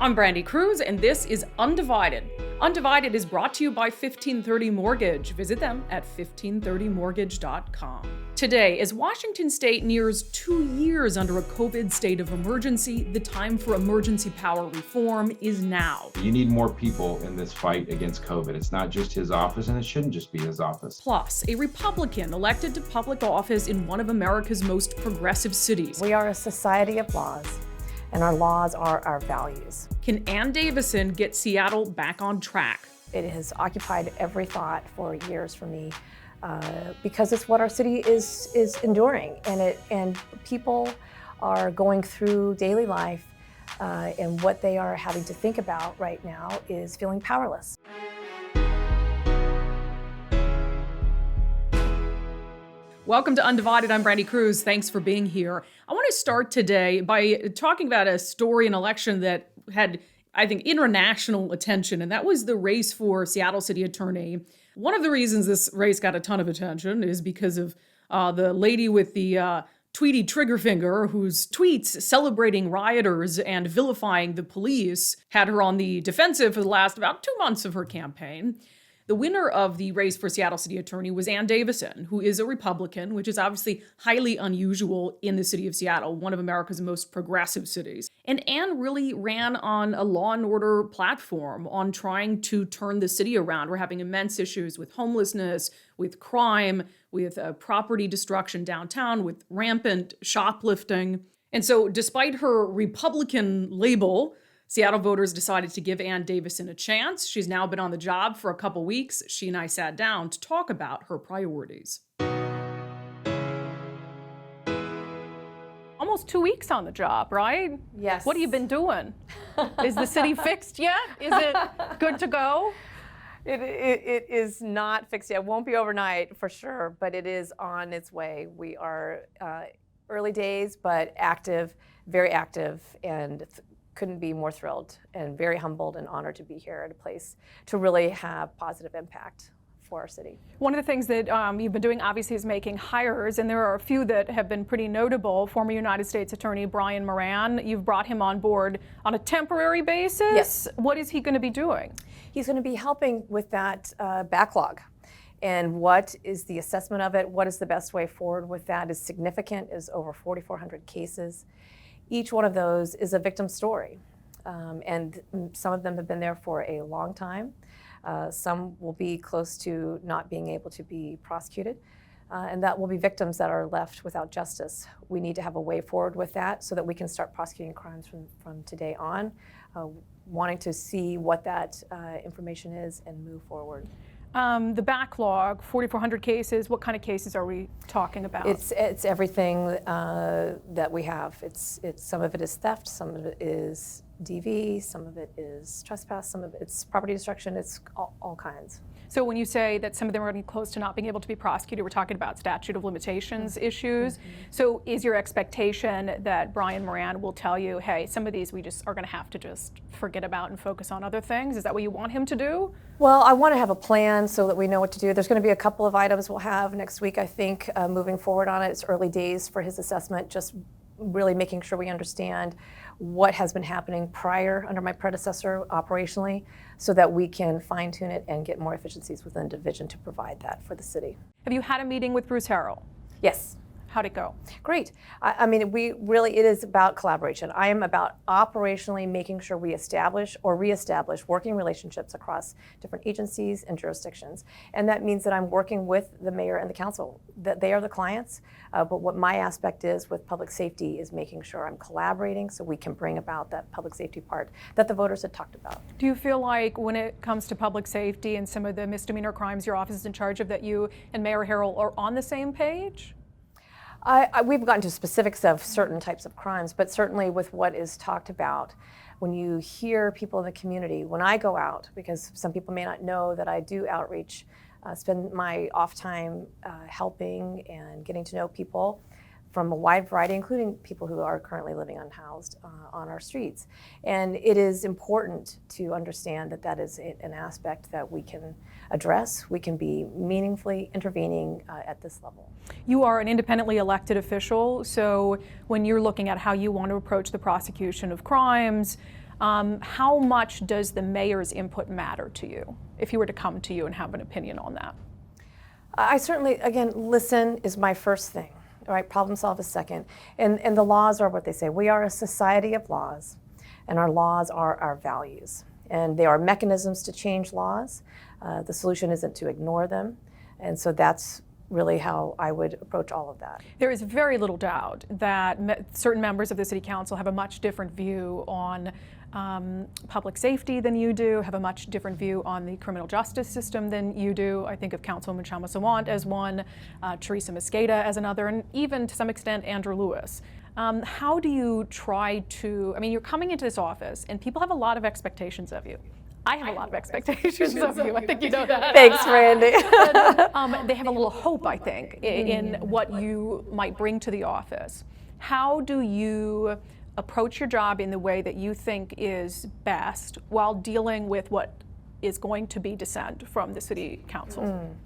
I'm Brandi Kruse, and this is Undivided. Undivided is brought to you by 1530 Mortgage. Visit them at 1530mortgage.com. Today, as Washington state nears 2 years under a COVID state of emergency, the time for emergency power reform is now. You need more people in this fight against COVID. It's not just his office, and it shouldn't just be his office. Plus, a Republican elected to public office in one of America's most progressive cities. We are a society of laws, and our laws are our values. Can Ann Davison get Seattle back on track? It has occupied every thought for years for me because it's what our city is enduring, and people are going through daily life, and what they are having to think about right now is feeling powerless. Welcome to Undivided. I'm Brandi Kruse. Thanks for being here. I want to start today by talking about a story, an election that had, I think, international attention, and that was the race for Seattle City Attorney. One of the reasons this race got a ton of attention is because of the lady with the tweety trigger finger, whose tweets celebrating rioters and vilifying the police had her on the defensive for the last about 2 months of her campaign. The winner of the race for Seattle City Attorney was Ann Davison, who is a Republican, which is obviously highly unusual in the city of Seattle, one of America's most progressive cities. And Ann really ran on a law and order platform on trying to turn the city around. We're having immense issues with homelessness, with crime, with property destruction downtown, with rampant shoplifting. And so despite her Republican label, Seattle voters decided to give Ann Davison a chance. She's now been on the job for a couple weeks. She and I sat down to talk about her priorities. Almost 2 weeks on the job, right? Yes. What have you been doing? Is the city fixed yet? Is it good to go? It is not fixed yet. It won't be overnight for sure, but it is on its way. We are early days, but active, very active, and couldn't be more thrilled and very humbled and honored to be here at a place to really have positive impact for our city. One of the things that you've been doing obviously is making hires, and there are a few that have been pretty notable. Former United States Attorney Brian Moran, you've brought him on board on a temporary basis. Yes. What is he going to be doing? He's going to be helping with that backlog. And what is the assessment of it? What is the best way forward with that? Is significant, is over 4,400 cases. Each one of those is a victim story, and some of them have been there for a long time. Some will be close to not being able to be prosecuted, and that will be victims that are left without justice. We need to have a way forward with that so that we can start prosecuting crimes from today on, wanting to see what that information is and move forward. The backlog, 4,400 cases, what kind of cases are we talking about? It's everything that we have. It's some of it is theft, some of it is DV, some of it is trespass, some of it's property destruction, it's all kinds. So when you say that some of them are getting close to not being able to be prosecuted, we're talking about statute of limitations issues. Mm-hmm. So is your expectation that Brian Moran will tell you, hey, some of these we just are going to have to just forget about and focus on other things? Is that what you want him to do? Well, I want to have a plan so that we know what to do. There's going to be a couple of items we'll have next week, I think, moving forward on it. It's early days for his assessment, just really making sure we understand what has been happening prior under my predecessor operationally so that we can fine tune it and get more efficiencies within the division to provide that for the city. Have you had a meeting with Bruce Harrell? Yes. How'd it go? Great. I mean, it is about collaboration. I am about operationally making sure we establish or reestablish working relationships across different agencies and jurisdictions. And that means that I'm working with the mayor and the council, that they are the clients. But what my aspect is with public safety is making sure I'm collaborating so we can bring about that public safety part that the voters had talked about. Do you feel like when it comes to public safety and some of the misdemeanor crimes your office is in charge of, that you and Mayor Harrell are on the same page? We've gotten to specifics of certain types of crimes, but certainly with what is talked about, when you hear people in the community, when I go out, because some people may not know that I do outreach, spend my off time helping and getting to know people from a wide variety, including people who are currently living unhoused on our streets. And it is important to understand that that is an aspect that we can address. We can be meaningfully intervening at this level. You are an independently elected official, so when you're looking at how you want to approach the prosecution of crimes, How much does the mayor's input matter to you if he were to come to you and have an opinion on that? I certainly, again, listen is my first thing, all right? Problem solve is second. And the laws are what they say. We are a society of laws, and our laws are our values. And they are mechanisms to change laws. The solution isn't to ignore them. And so that's really how I would approach all of that. There is very little doubt that certain members of the City Council have a much different view on public safety than you do, have a much different view on the criminal justice system than you do. I think of Councilwoman Chama Sawant as one, Teresa Mosqueda as another, and even to some extent Andrew Lewis. How do you try to, I mean, you're coming into this office and people have a lot of expectations of you. I have a lot of expectations of you. I think you know that. Thanks, Brandi. They have a little hope, I think, in what you might bring to the office. How do you approach your job in the way that you think is best while dealing with what is going to be dissent from the City Council?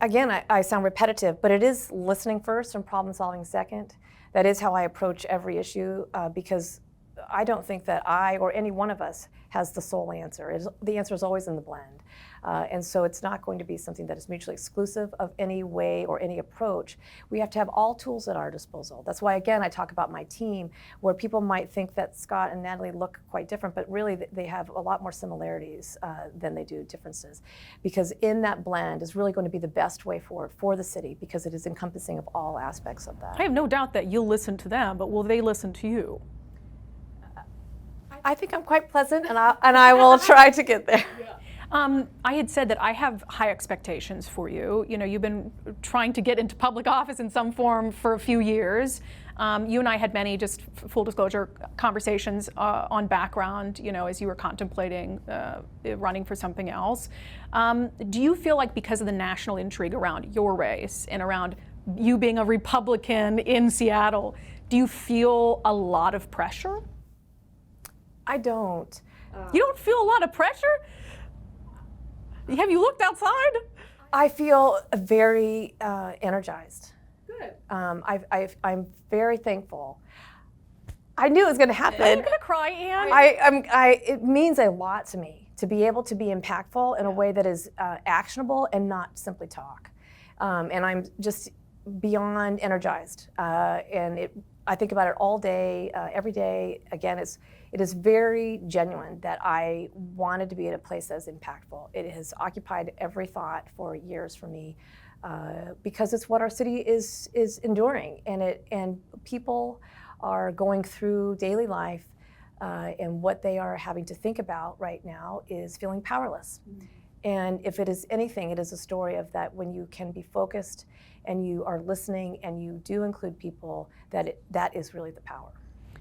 Again, I sound repetitive, but it is listening first and problem solving second. That is how I approach every issue because I don't think that I or any one of us has the sole answer. The answer is always in the blend. And so it's not going to be something that is mutually exclusive of any way or any approach. We have to have all tools at our disposal. That's why, again, I talk about my team, where people might think that Scott and Natalie look quite different, but really they have a lot more similarities than they do differences. Because in that blend is really going to be the best way forward for the city, because it is encompassing of all aspects of that. I have no doubt that you'll listen to them, but will they listen to you? I think I'm quite pleasant, and I will try to get there. I had said that I have high expectations for you. You know, you've been trying to get into public office in some form for a few years. You and I had many, just full disclosure, conversations on background, you know, as you were contemplating running for something else. Do you feel like because of the national intrigue around your race and around you being a Republican in Seattle, do you feel a lot of pressure? I don't. You don't feel a lot of pressure? Have you looked outside? I feel very energized. Good. I'm very thankful. I knew it was going to happen. Are you going to cry, Ann? It means a lot to me to be able to be impactful in a way that is actionable and not simply talk. And I'm just beyond energized. I think about it all day, every day. Again, it is very genuine that I wanted to be at a place that's impactful. It has occupied every thought for years for me because it's what our city is enduring, and people are going through daily life, and what they are having to think about right now is feeling powerless. And if it is anything, it is a story of that when you can be focused and you are listening and you do include people, that is really the power.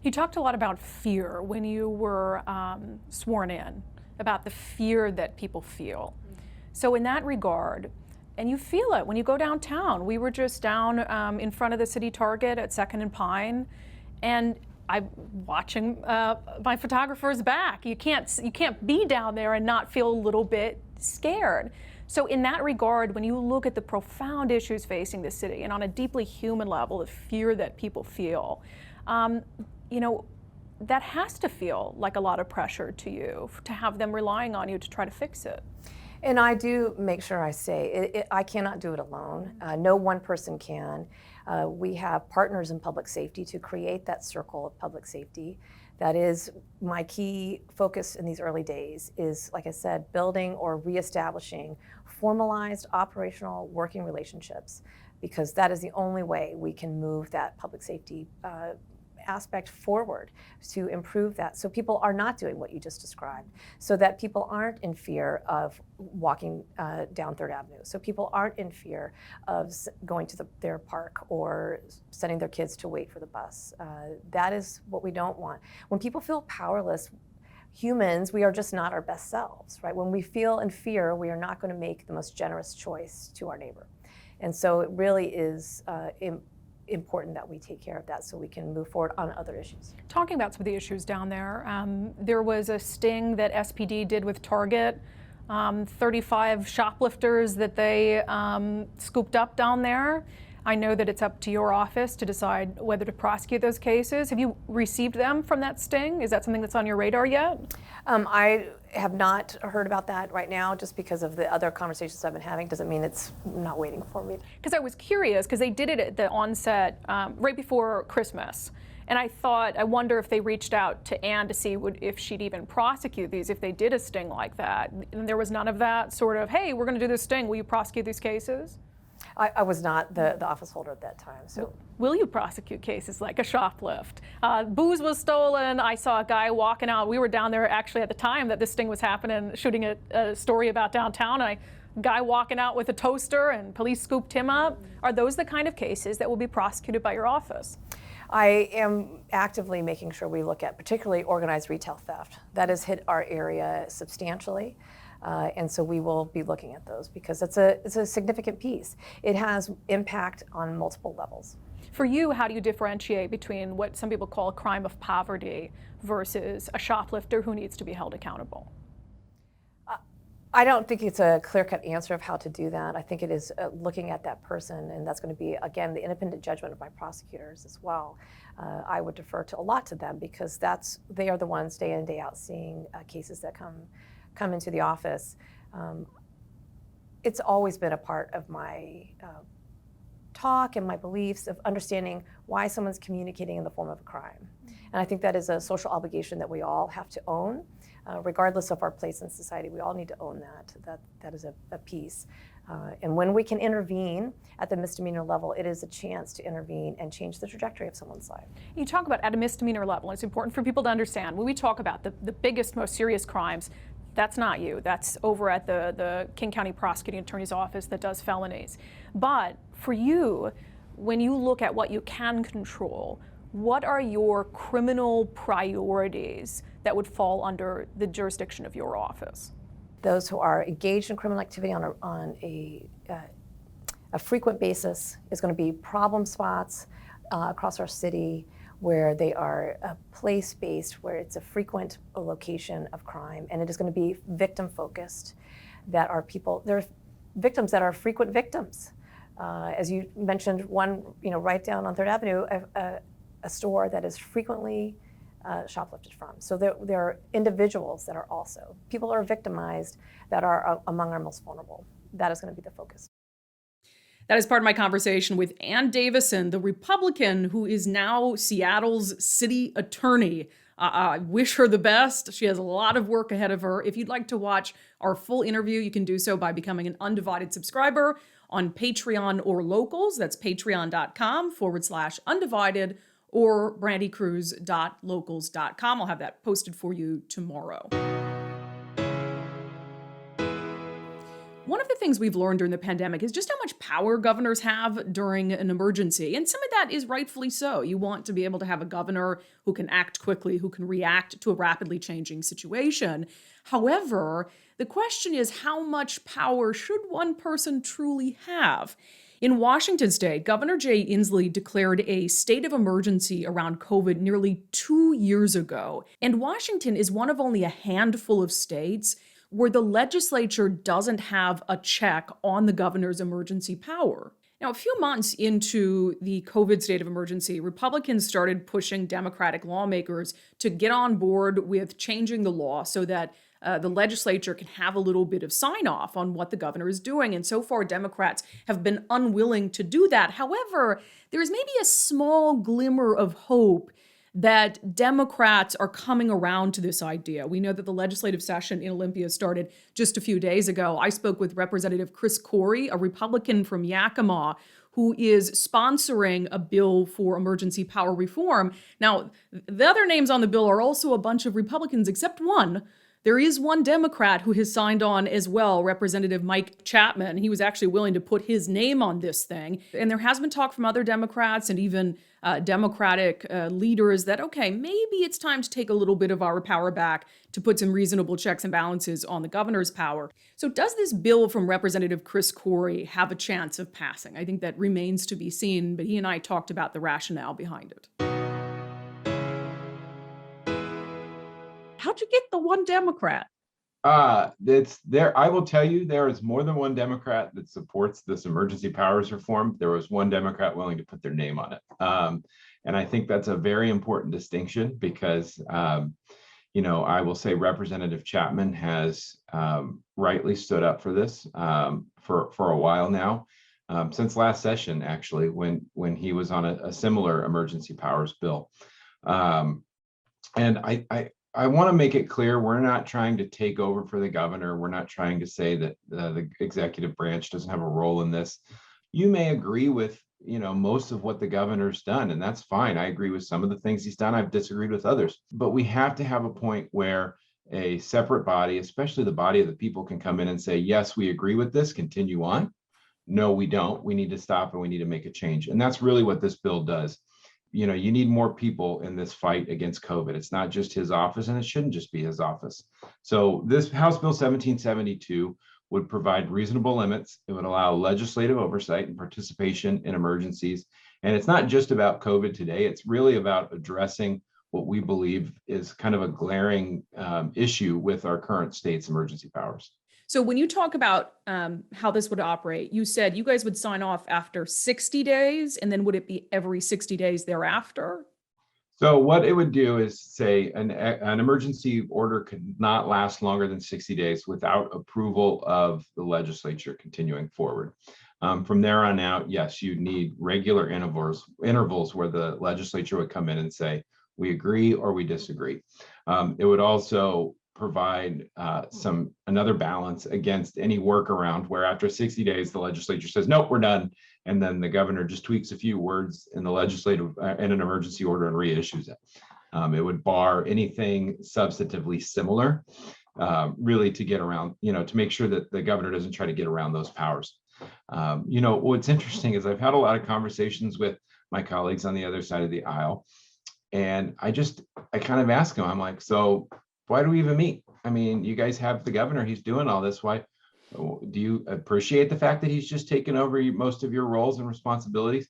You talked a lot about fear when you were sworn in, about the fear that people feel. So in that regard, and you feel it when you go downtown. We were just down in front of the city Target at 2nd and Pine, and I'm watching my photographer's back. You can't be down there and not feel a little bit scared. So in that regard, when you look at the profound issues facing the city and on a deeply human level, the fear that people feel, you know, that has to feel like a lot of pressure to you to have them relying on you to try to fix it. And I do make sure I say, I cannot do it alone. No one person can. We have partners in public safety to create that circle of public safety. That is my key focus in these early days is, like I said, building or reestablishing formalized operational working relationships, because that is the only way we can move that public safety aspect forward to improve that, so people are not doing what you just described, so that people aren't in fear of walking down 3rd Avenue, so people aren't in fear of going to their park or sending their kids to wait for the bus. That is what we don't want. When people feel powerless, humans, we are just not our best selves, right? When we feel in fear, we are not going to make the most generous choice to our neighbor. And so it really is important that we take care of that so we can move forward on other issues. Talking about some of the issues down there, there was a sting that SPD did with Target, 35 shoplifters that they scooped up down there. I know that it's up to your office to decide whether to prosecute those cases. Have you received them from that sting? Is that something that's on your radar yet? I have not heard about that right now, just because of the other conversations I've been having. Doesn't mean it's not waiting for me. Because I was curious, because they did it at the onset right before Christmas. And I wonder if they reached out to Ann to see if she'd even prosecute these if they did a sting like that. And there was none of that sort of, hey, we're going to do this sting. Will you prosecute these cases? I was not the office holder at that time. So, will you prosecute cases like a shoplift? Booze was stolen. I saw a guy walking out. We were down there actually at the time that this sting was happening, shooting a story about downtown. A guy walking out with a toaster and police scooped him up. Are those the kind of cases that will be prosecuted by your office? I am actively making sure we look at particularly organized retail theft. That has hit our area substantially. And so we will be looking at those because it's a significant piece. It has impact on multiple levels. For you, how do you differentiate between what some people call a crime of poverty versus a shoplifter who needs to be held accountable? I don't think it's a clear-cut answer of how to do that. I think it is looking at that person, and that's going to be, again, the independent judgment of my prosecutors as well. I would defer to a lot to them because they are the ones day in, day out seeing cases that come into the office. It's always been a part of my talk and my beliefs of understanding why someone's communicating in the form of a crime. And I think that is a social obligation that we all have to own. Regardless of our place in society, we all need to own that. That is a piece. And when we can intervene at the misdemeanor level, it is a chance to intervene and change the trajectory of someone's life. You talk about at a misdemeanor level. It's important for people to understand. When we talk about the biggest, most serious crimes, that's not you. That's over at the King County Prosecuting Attorney's Office that does felonies. But for you, when you look at what you can control, what are your criminal priorities that would fall under the jurisdiction of your office? Those who are engaged in criminal activity on a frequent basis is going to be problem spots across our city where they are place-based, where it's a frequent location of crime, and it is going to be victim-focused. There are victims that are frequent victims. As you mentioned, one, right down on 3rd Avenue, a store that is frequently shoplifted from. So there are individuals that are also, people are victimized that are among our most vulnerable. That is going to be the focus. That is part of my conversation with Ann Davison, the Republican who is now Seattle's city attorney. I wish her the best. She has a lot of work ahead of her. If you'd like to watch our full interview, you can do so by becoming an Undivided subscriber on Patreon or Locals. That's patreon.com/undivided or brandykruse.locals.com. I'll have that posted for you tomorrow. One of the things we've learned during the pandemic is just how much power governors have during an emergency. And some of that is rightfully so. You want to be able to have a governor who can act quickly, who can react to a rapidly changing situation. However, the question is, how much power should one person truly have? In Washington state, Governor Jay Inslee declared a state of emergency around COVID nearly 2 years ago. And Washington is one of only a handful of states where the legislature doesn't have a check on the governor's emergency power. Now, a few months into the COVID state of emergency, Republicans started pushing Democratic lawmakers to get on board with changing the law so that the legislature can have a little bit of sign-off on what the governor is doing. And so far, Democrats have been unwilling to do that. However, there is maybe a small glimmer of hope that Democrats are coming around to this idea. We know that the legislative session in Olympia started just a few days ago. I spoke with Representative Corry, a Republican from Yakima, who is sponsoring a bill for emergency power reform. Now, the other names on the bill are also a bunch of Republicans, except one. There is one Democrat who has signed on as well, Representative Mike Chapman. He was actually willing to put his name on this thing. And there has been talk from other Democrats and even Democratic leaders that, okay, maybe it's time to take a little bit of our power back to put some reasonable checks and balances on the governor's power. So does this bill from Representative Corry have a chance of passing? I think that remains to be seen, but he and I talked about the rationale behind it. How'd you get the one Democrat? It's there. I will tell you, there is more than one Democrat that supports this emergency powers reform. There was one Democrat willing to put their name on it. And I think that's a very important distinction because, I will say Representative Chapman has rightly stood up for this for a while now, since last session, actually, when he was on a similar emergency powers bill. And I want to make it clear, we're not trying to take over for the governor. We're not trying to say that the executive branch doesn't have a role in this. You may agree with, most of what the governor's done, and that's fine. I agree with some of the things he's done. I've disagreed with others, but we have to have a point where a separate body, especially the body of the people, can come in and say, yes, we agree with this, continue on. No, we don't. We need to stop and we need to make a change. And that's really what this bill does. You need more people in this fight against COVID. It's not just his office, and it shouldn't just be his office. So this House Bill 1772 would provide reasonable limits. It would allow legislative oversight and participation in emergencies. And it's not just about COVID today. It's really about addressing what we believe is kind of a glaring issue with our current state's emergency powers. So when you talk about how this would operate, you said you guys would sign off after 60 days, and then would it be every 60 days thereafter? So what it would do is say an emergency order could not last longer than 60 days without approval of the legislature continuing forward. From there on out, yes, you'd need regular intervals where the legislature would come in and say, we agree or we disagree. It would also provide another balance against any workaround where after 60 days, the legislature says, nope, we're done. And then the governor just tweaks a few words in the legislative in an emergency order and reissues it. It would bar anything substantively similar, really to get around, to make sure that the governor doesn't try to get around those powers. What's interesting is I've had a lot of conversations with my colleagues on the other side of the aisle. And I kind of ask them, I'm like, so why do we even meet? I mean, you guys have the governor, he's doing all this. Why do you appreciate the fact that he's just taken over most of your roles and responsibilities?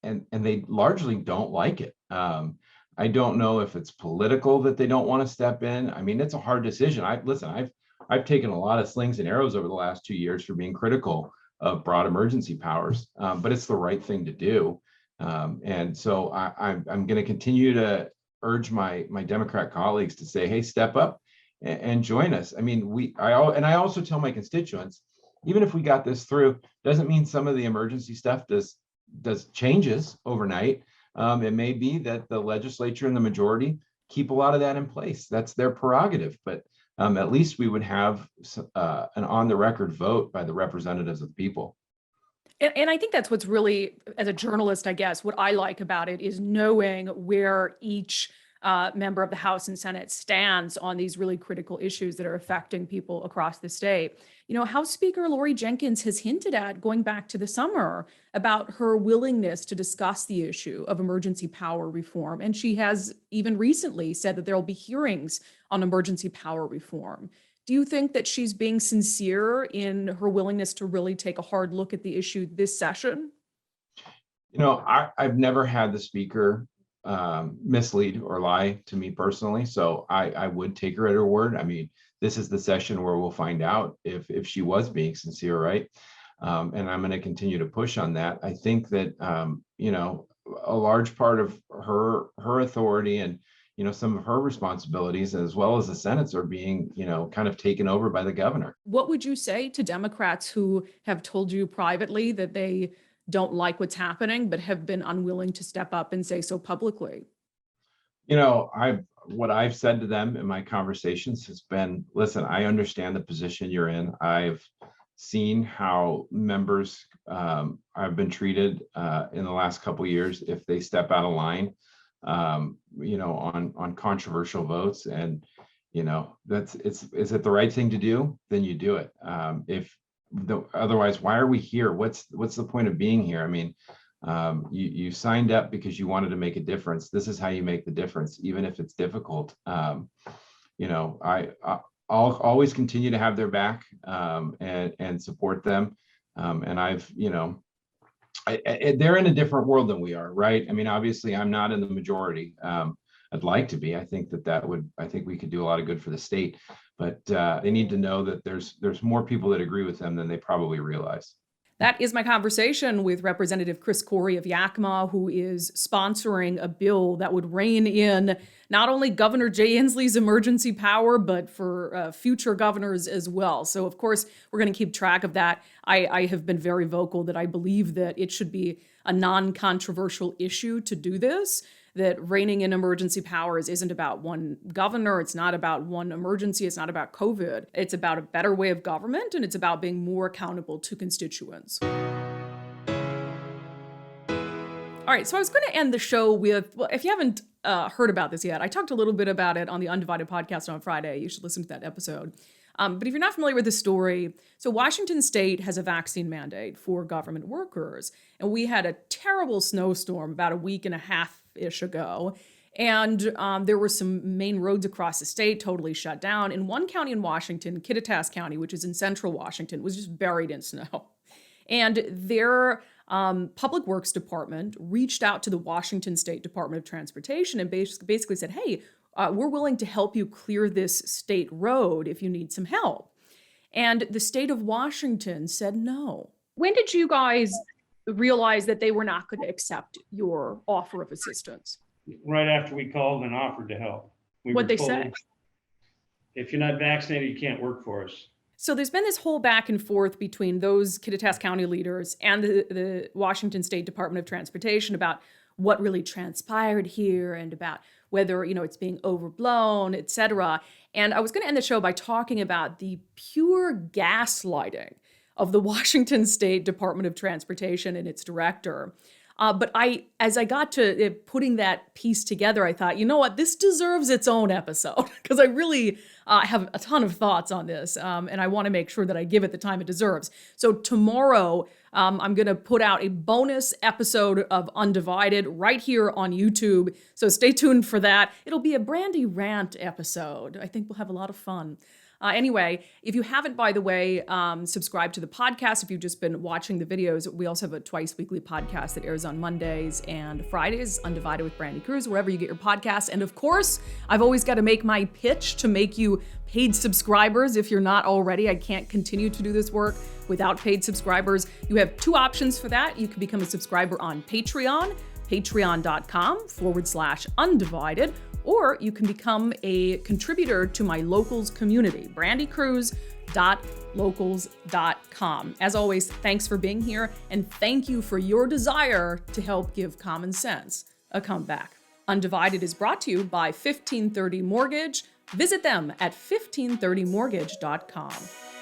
And they largely don't like it. I don't know if it's political that they don't want to step in. I mean, it's a hard decision. I've taken a lot of slings and arrows over the last 2 years for being critical of broad emergency powers, but it's the right thing to do. And so I'm going to continue to urge my Democrat colleagues to say, hey, step up and join us. I mean, I also tell my constituents, even if we got this through, doesn't mean some of the emergency stuff does changes overnight. It may be that the legislature and the majority keep a lot of that in place. That's their prerogative, but at least we would have an on the record vote by the representatives of the people. And I think that's what's really, as a journalist, I guess, what I like about it is knowing where each member of the House and Senate stands on these really critical issues that are affecting people across the state. House Speaker Lori Jenkins has hinted at, going back to the summer, about her willingness to discuss the issue of emergency power reform. And she has even recently said that there will be hearings on emergency power reform. Do you think that she's being sincere in her willingness to really take a hard look at the issue this session? I've never had the speaker mislead or lie to me personally, so I would take her at her word. I mean, this is the session where we'll find out if she was being sincere, right? And I'm going to continue to push on that. I think that a large part of her authority and some of her responsibilities, as well as the Senate's, are being, kind of taken over by the governor. What would you say to Democrats who have told you privately that they don't like what's happening, but have been unwilling to step up and say so publicly? What I've said to them in my conversations has been, listen, I understand the position you're in. I've seen how members have been treated in the last couple of years if they step out of line. On controversial votes, and is it the right thing to do? Then you do it. Otherwise, why are we here? What's the point of being here? I mean, you signed up because you wanted to make a difference. This is how you make the difference, even if it's difficult. I'll always continue to have their back and support them. And they're in a different world than we are, right? I mean, obviously, I'm not in the majority. I'd like to be. I think I think we could do a lot of good for the state. But they need to know that there's more people that agree with them than they probably realize. That is my conversation with Representative Corry of Yakima, who is sponsoring a bill that would rein in not only Governor Jay Inslee's emergency power, but for future governors as well. So, of course, we're going to keep track of that. I have been very vocal that I believe that it should be a non-controversial issue to do this, that reining in emergency powers isn't about one governor. It's not about one emergency. It's not about COVID. It's about a better way of government, and it's about being more accountable to constituents. All right, so I was going to end the show with, well, if you haven't heard about this yet, I talked a little bit about it on the Undivided podcast on Friday. You should listen to that episode. But if you're not familiar with the story, so Washington State has a vaccine mandate for government workers. And we had a terrible snowstorm about a week and a half-ish ago. And there were some main roads across the state totally shut down. In one county in Washington, Kittitas County, which is in central Washington, was just buried in snow. And their public works department reached out to the Washington State Department of Transportation and basically said, hey, we're willing to help you clear this state road if you need some help. And the state of Washington said no. When did you guys realize that they were not going to accept your offer of assistance? Right after we called and offered to help. What'd they say? If you're not vaccinated, you can't work for us. So there's been this whole back and forth between those Kittitas County leaders and the Washington State Department of Transportation about what really transpired here and about whether, it's being overblown, et cetera. And I was going to end the show by talking about the pure gaslighting of the Washington State Department of Transportation and its director. But as I got to putting that piece together, I thought, you know what, this deserves its own episode because I really have a ton of thoughts on this, and I want to make sure that I give it the time it deserves. So tomorrow, I'm going to put out a bonus episode of Undivided right here on YouTube. So stay tuned for that. It'll be a Brandi rant episode. I think we'll have a lot of fun. Anyway, if you haven't, by the way, subscribe to the podcast. If you've just been watching the videos, we also have a twice weekly podcast that airs on Mondays and Fridays, Undivided with Brandi Kruse, wherever you get your podcasts. And of course, I've always got to make my pitch to make you paid subscribers. If you're not already, I can't continue to do this work without paid subscribers. You have two options for that. You can become a subscriber on Patreon, patreon.com/undivided. Or you can become a contributor to my locals community, brandikruse.locals.com. As always, thanks for being here, and thank you for your desire to help give common sense a comeback. Undivided is brought to you by 1530 Mortgage. Visit them at 1530mortgage.com.